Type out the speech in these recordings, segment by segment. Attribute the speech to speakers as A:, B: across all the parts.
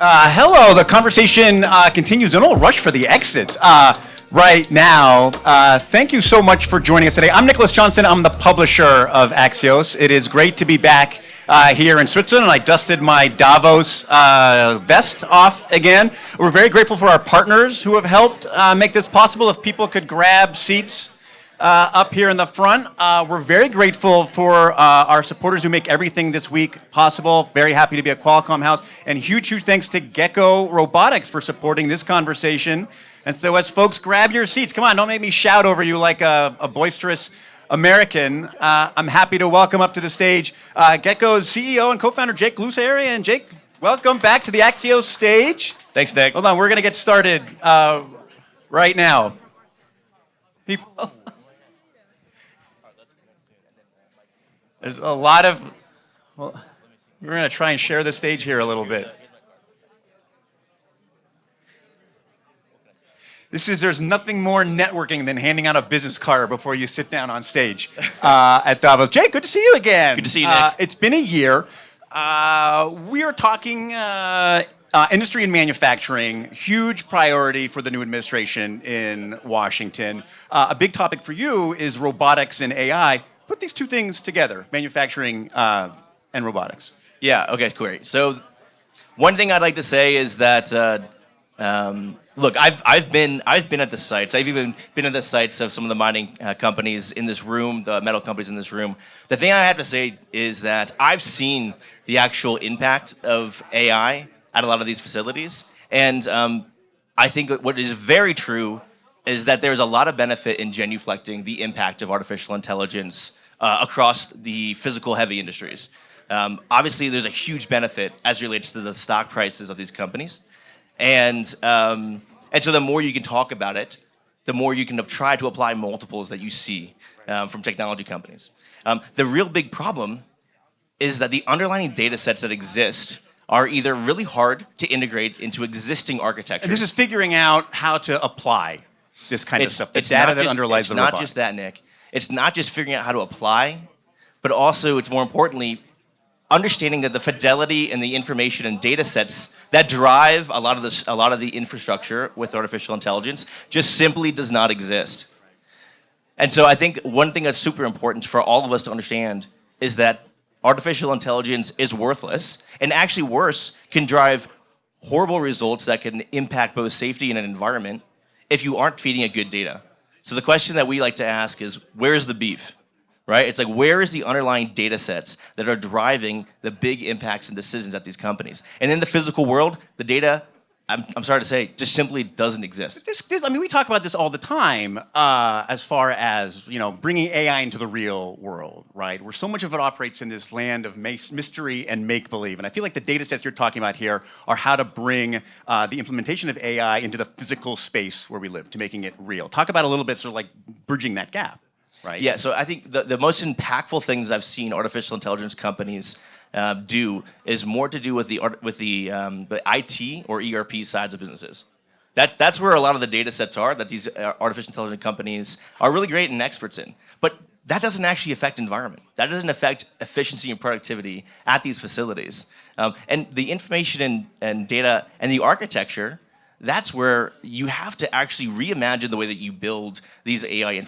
A: Hello, the conversation continues. No rush for the exits right now. Thank you so much for joining us today. I'm Nicholas Johnson. I'm the publisher of Axios. It is great to be back here in Switzerland. I dusted my Davos vest off again. We're very grateful for our partners who have helped make this possible. If people could grab seats up here in the front. We're very grateful for our supporters who make everything this week possible. Very happy to be at Qualcomm House. And huge thanks to Gecko Robotics for supporting this conversation. And so as folks grab your seats, come on, don't make me shout over you like a boisterous American. I'm happy to welcome up to the stage Gecko's CEO and co-founder Jake Lusari. And Jake, welcome back to the Axios stage.
B: Thanks, Nick.
A: Hold on, we're going to get started right now. People... There's a lot of, well, we're going to try and share the stage here a little bit. There's nothing more networking than handing out a business card before you sit down on stage at Davos. Jake, good to see you again.
B: Good to see you, Nick.
A: It's been a year. We are talking industry and manufacturing, huge priority for the new administration in Washington. A big topic for you is robotics and AI. Put these two things together, manufacturing and robotics.
B: Yeah, okay, great. So one thing I'd like to say is that, look, I've been at the sites. I've even been at the sites of some of the mining companies in this room, the metal companies in this room. The thing I have to say is that I've seen the actual impact of AI at a lot of these facilities. And I think what is very true is that there's a lot of benefit in genuflecting the impact of artificial intelligence across the physical heavy industries. Obviously, there's a huge benefit as it relates to the stock prices of these companies. And so the more you can talk about it, the more you can try to apply multiples that you see from technology companies. The real big problem is that the underlying data sets that exist are either really hard to integrate into existing architecture.
A: And this is figuring out how to apply this kind of stuff, the data that underlies the robot.
B: It's not just that, Nick. It's not just figuring out how to apply, but also, it's more importantly, understanding that the fidelity and the information and data sets that drive a lot of the infrastructure with artificial intelligence just simply does not exist. And so I think one thing that's super important for all of us to understand is that artificial intelligence is worthless, and actually worse, can drive horrible results that can impact both safety and an environment if you aren't feeding it good data. So the question that we like to ask is, where's the beef, right? It's like, where is the underlying data sets that are driving the big impacts and decisions at these companies? And in the physical world, the data, I'm sorry to say, just simply doesn't exist.
A: I mean, we talk about this all the time as far as, bringing AI into the real world, right? Where so much of it operates in this land of mystery and make-believe. And I feel like the data sets you're talking about here are how to bring the implementation of AI into the physical space where we live, to making it real. Talk about a little bit sort of like bridging that gap, right?
B: Yeah, so I think the most impactful things I've seen artificial intelligence companies do is more to do with the IT or ERP sides of businesses. That's where a lot of the data sets are that these artificial intelligence companies are really great and experts in. But that doesn't actually affect environment. That doesn't affect efficiency and productivity at these facilities. And the information and data and the architecture, that's where you have to actually reimagine the way that you build these the AI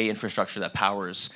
B: infrastructure that powers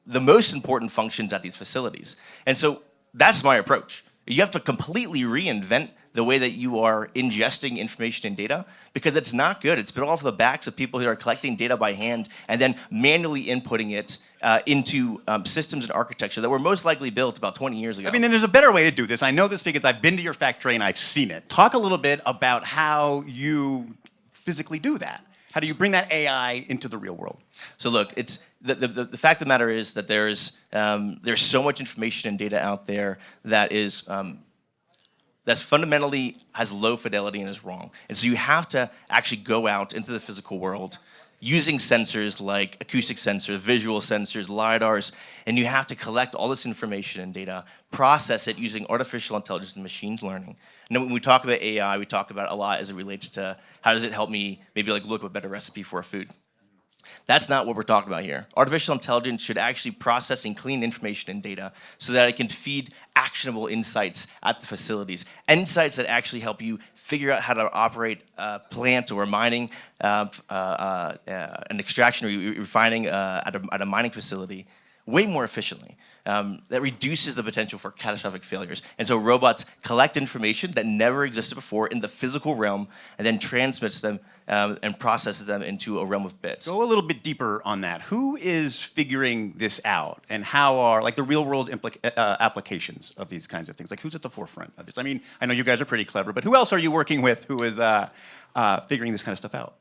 B: the most important functions at these facilities. And so that's my approach. You have to completely reinvent the way that you are ingesting information and data, because it's not good. It's built off the backs of people who are collecting data by hand and then manually inputting it into systems and architecture that were most likely built about 20 years ago.
A: I mean, then there's a better way to do this. I know this because I've been to your factory and I've seen it. Talk a little bit about how you physically do that. How do you bring that AI into the real world?
B: So look, it's the fact of the matter is that there's so much information and data out there that is that's fundamentally has low fidelity and is wrong. And so you have to actually go out into the physical world using sensors like acoustic sensors, visual sensors, LiDARs, and you have to collect all this information and data, process it using artificial intelligence and machine learning. And then when we talk about AI, we talk about it a lot as it relates to how does it help me maybe like look up a better recipe for a food. That's not what we're talking about here. Artificial intelligence should actually process and clean information and data so that it can feed actionable insights at the facilities. Insights that actually help you figure out how to operate a plant or mining, an extraction or refining at a mining facility way more efficiently. That reduces the potential for catastrophic failures. And so robots collect information that never existed before in the physical realm and then transmits them and processes them into a realm of bits.
A: Go a little bit deeper on that. Who is figuring this out, and how are like the real-world applications of these kinds of things? Like, who's at the forefront of this? I mean, I know you guys are pretty clever, but who else are you working with who is figuring this kind of stuff out?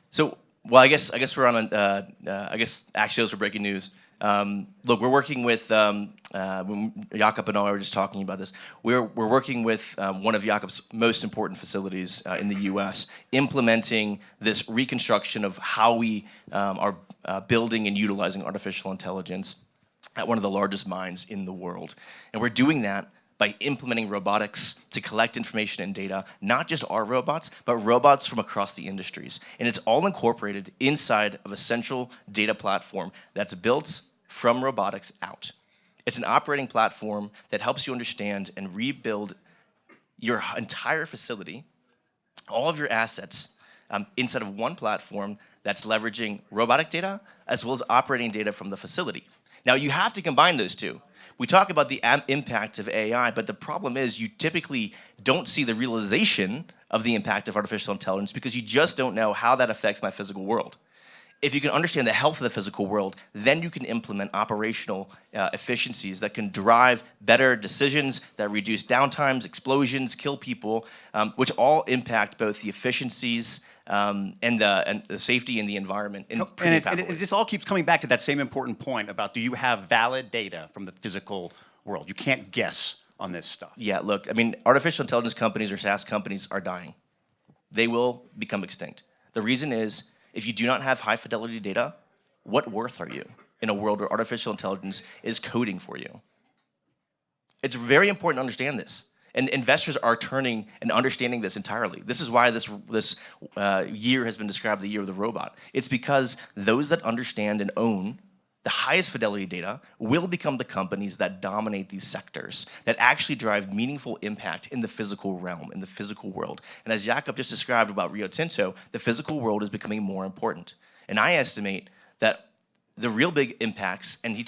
B: So, well, I guess we're on. I guess Axios for breaking news. Look, we're working with Jakob and I were just talking about this. We're working with one of Jakob's most important facilities in the U.S., implementing this reconstruction of how we are building and utilizing artificial intelligence at one of the largest mines in the world. And we're doing that by implementing robotics to collect information and data, not just our robots, but robots from across the industries. And it's all incorporated inside of a central data platform that's built from robotics out. It's an operating platform that helps you understand and rebuild your entire facility, all of your assets, inside of one platform that's leveraging robotic data as well as operating data from the facility. Now, you have to combine those two. We talk about the impact of AI, but the problem is you typically don't see the realization of the impact of artificial intelligence because you just don't know how that affects my physical world. If you can understand the health of the physical world, then you can implement operational efficiencies that can drive better decisions that reduce downtimes, explosions, kill people, which all impact both the efficiencies and the safety and the environment. And
A: it just all keeps coming back to that same important point about, do you have valid data from the physical world? You can't guess on this stuff.
B: Yeah, look, I mean, artificial intelligence companies or SaaS companies are dying. They will become extinct. The reason is, if you do not have high fidelity data, what worth are you in a world where artificial intelligence is coding for you? It's very important to understand this. And investors are turning and understanding this entirely. This is why this year has been described the year of the robot. It's because those that understand and own the highest fidelity data will become the companies that dominate these sectors, that actually drive meaningful impact in the physical realm, in the physical world. And as Jakob just described about Rio Tinto, the physical world is becoming more important. And I estimate that the real big impacts, and we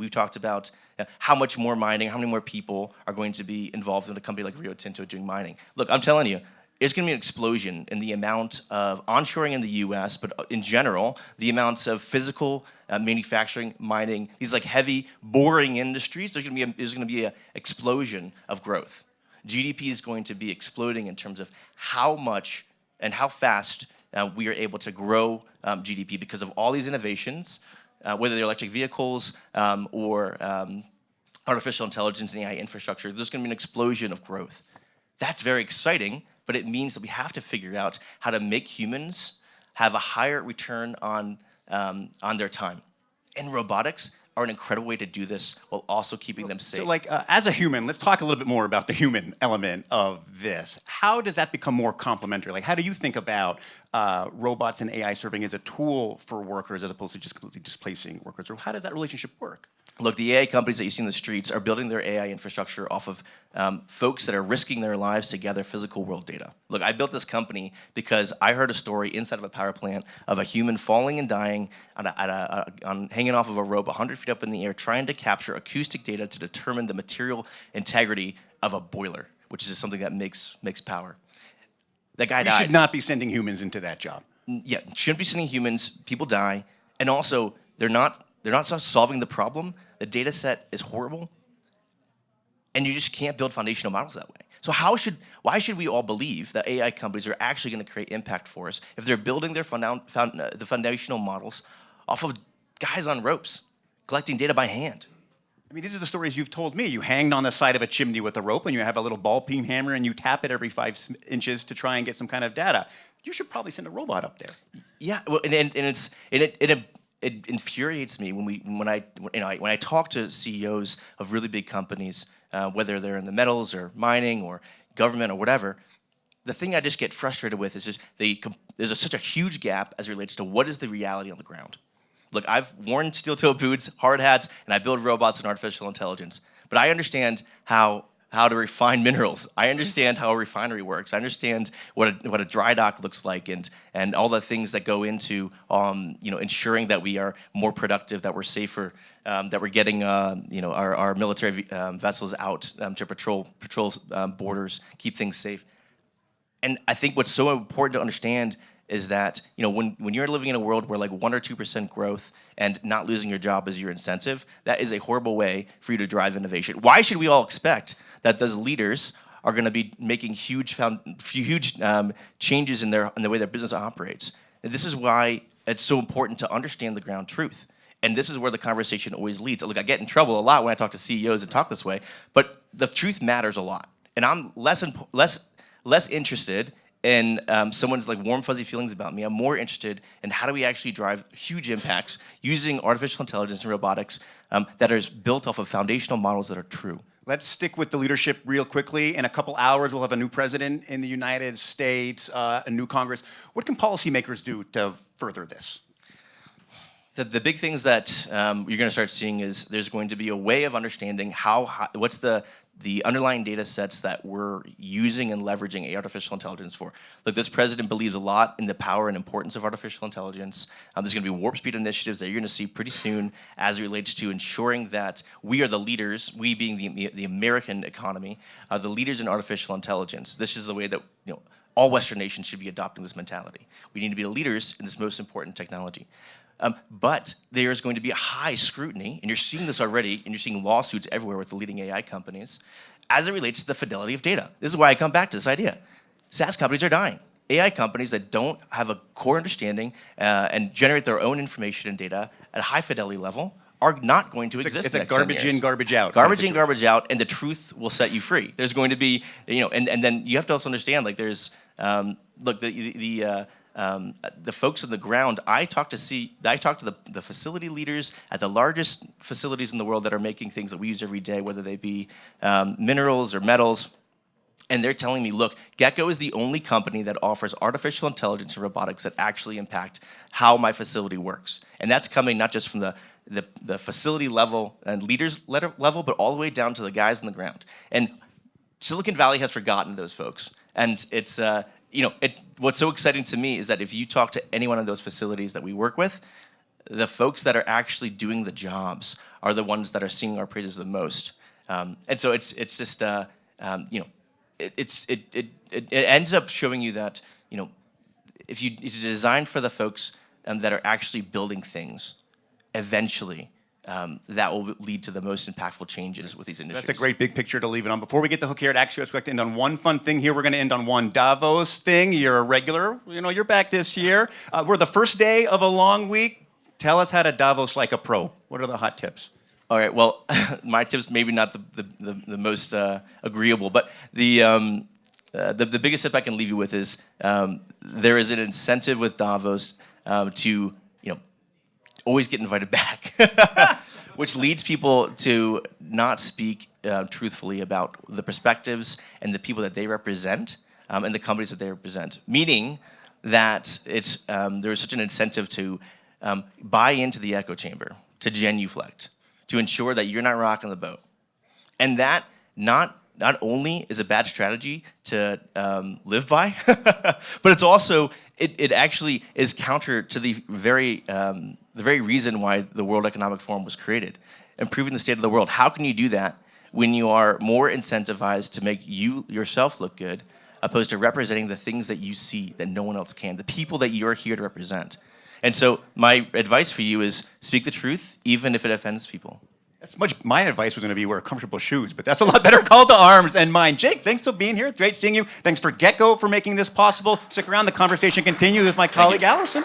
B: talked about how much more mining, how many more people are going to be involved in a company like Rio Tinto doing mining. Look, I'm telling you, it's going to be an explosion in the amount of onshoring in the U.S., but in general, the amounts of physical manufacturing, mining, these like heavy, boring industries. There's going to be an explosion of growth. GDP is going to be exploding in terms of how much and how fast we are able to grow GDP because of all these innovations, whether they're electric vehicles or artificial intelligence and AI infrastructure. There's going to be an explosion of growth. That's very exciting. But it means that we have to figure out how to make humans have a higher return on their time. And robotics are an incredible way to do this while also keeping them safe.
A: So, like, as a human, let's talk a little bit more about the human element of this. How does that become more complementary? Like, how do you think about robots and AI serving as a tool for workers as opposed to just completely displacing workers? Or how does that relationship work?
B: Look, the AI companies that you see in the streets are building their AI infrastructure off of folks that are risking their lives to gather physical world data. Look, I built this company because I heard a story inside of a power plant of a human falling and dying on hanging off of a rope 100 feet up in the air, trying to capture acoustic data to determine the material integrity of a boiler, which is just something that makes power. That guy died.
A: You should not be sending humans into that job.
B: Yeah, shouldn't be sending humans. People die, and also they're not solving the problem. The data set is horrible, and you just can't build foundational models that way. So why should we all believe that AI companies are actually going to create impact for us if they're building their the foundational models off of guys on ropes, collecting data by hand?
A: I mean, these are the stories you've told me. You hanged on the side of a chimney with a rope, and you have a little ball peen hammer, and you tap it every 5 inches to try and get some kind of data. You should probably send a robot up there.
B: Yeah, well, it infuriates me when I talk to CEOs of really big companies, whether they're in the metals or mining or government or whatever. the thing I just get frustrated with is just there's such a huge gap as it relates to what is the reality on the ground. Look, I've worn steel-toe boots, hard hats, and I build robots and artificial intelligence. But I understand how to refine minerals. I understand how a refinery works. I understand what a dry dock looks like, and all the things that go into ensuring that we are more productive, that we're safer, that we're getting our military vessels out to patrol borders, keep things safe. And I think what's so important to understand is that when you're living in a world where like 1 or 2% growth and not losing your job is your incentive, that is a horrible way for you to drive innovation. Why should we all expect that those leaders are going to be making huge changes in the way their business operates? And this is why it's so important to understand the ground truth. And this is where the conversation always leads. Look, I get in trouble a lot when I talk to CEOs and talk this way, but the truth matters a lot. And I'm less interested in someone's like warm, fuzzy feelings about me. I'm more interested in how do we actually drive huge impacts using artificial intelligence and robotics that is built off of foundational models that are true.
A: Let's stick with the leadership real quickly. In a couple hours, we'll have a new president in the United States, a new Congress. What can policymakers do to further this?
B: The big things that you're going to start seeing is there's going to be a way of understanding what's the underlying data sets that we're using and leveraging artificial intelligence for. Look, this president believes a lot in the power and importance of artificial intelligence. There's going to be warp speed initiatives that you're going to see pretty soon as it relates to ensuring that we are the leaders, we being the American economy, the leaders in artificial intelligence. This is the way that all Western nations should be adopting this mentality. We need to be the leaders in this most important technology. But there's going to be a high scrutiny, and you're seeing this already, and you're seeing lawsuits everywhere with the leading AI companies, as it relates to the fidelity of data. This is why I come back to this idea. SaaS companies are dying. AI companies that don't have a core understanding and generate their own information and data at a high fidelity level are not going to exist.
A: It's a garbage in, garbage out.
B: Garbage in, garbage out, and the truth will set you free. There's going to be, and then you have to also understand, like there's, look, the folks on the ground, I talk to the facility leaders at the largest facilities in the world that are making things that we use every day, whether they be minerals or metals, and they're telling me, look, Gecko is the only company that offers artificial intelligence and robotics that actually impact how my facility works. And that's coming not just from the facility level and leaders level, but all the way down to the guys on the ground. And Silicon Valley has forgotten those folks, and it's what's so exciting to me is that if you talk to any one of those facilities that we work with, the folks that are actually doing the jobs are the ones that are singing our praises the most. And so it's just it ends up showing you that if you design for the folks that are actually building things, eventually that will lead to the most impactful changes with these industries.
A: That's a great big picture to leave it on. Before we get the hook here at Axios, we have to end on one fun thing here. We're going to end on one Davos thing. You're a regular. You're back this year. We're the first day of a long week. Tell us how to Davos like a pro. What are the hot tips?
B: All right. Well, my tips maybe not the most agreeable, but the biggest tip I can leave you with is there is an incentive with Davos to always get invited back, which leads people to not speak truthfully about the perspectives and the people that they represent and the companies that they represent. Meaning that there is such an incentive to buy into the echo chamber, to genuflect, to ensure that you're not rocking the boat. And that not only is a bad strategy to live by, but it's also, it actually is counter to the very reason why the World Economic Forum was created, improving the state of the world. How can you do that when you are more incentivized to make you yourself look good, opposed to representing the things that you see that no one else can, the people that you're here to represent? And so my advice for you is speak the truth, even if it offends people.
A: My advice was going to be wear comfortable shoes, but that's a lot better call to arms than mine. Jake, thanks for being here. It's great seeing you. Thanks for Gecko for making this possible. Stick around. The conversation continues with my colleague, Allison.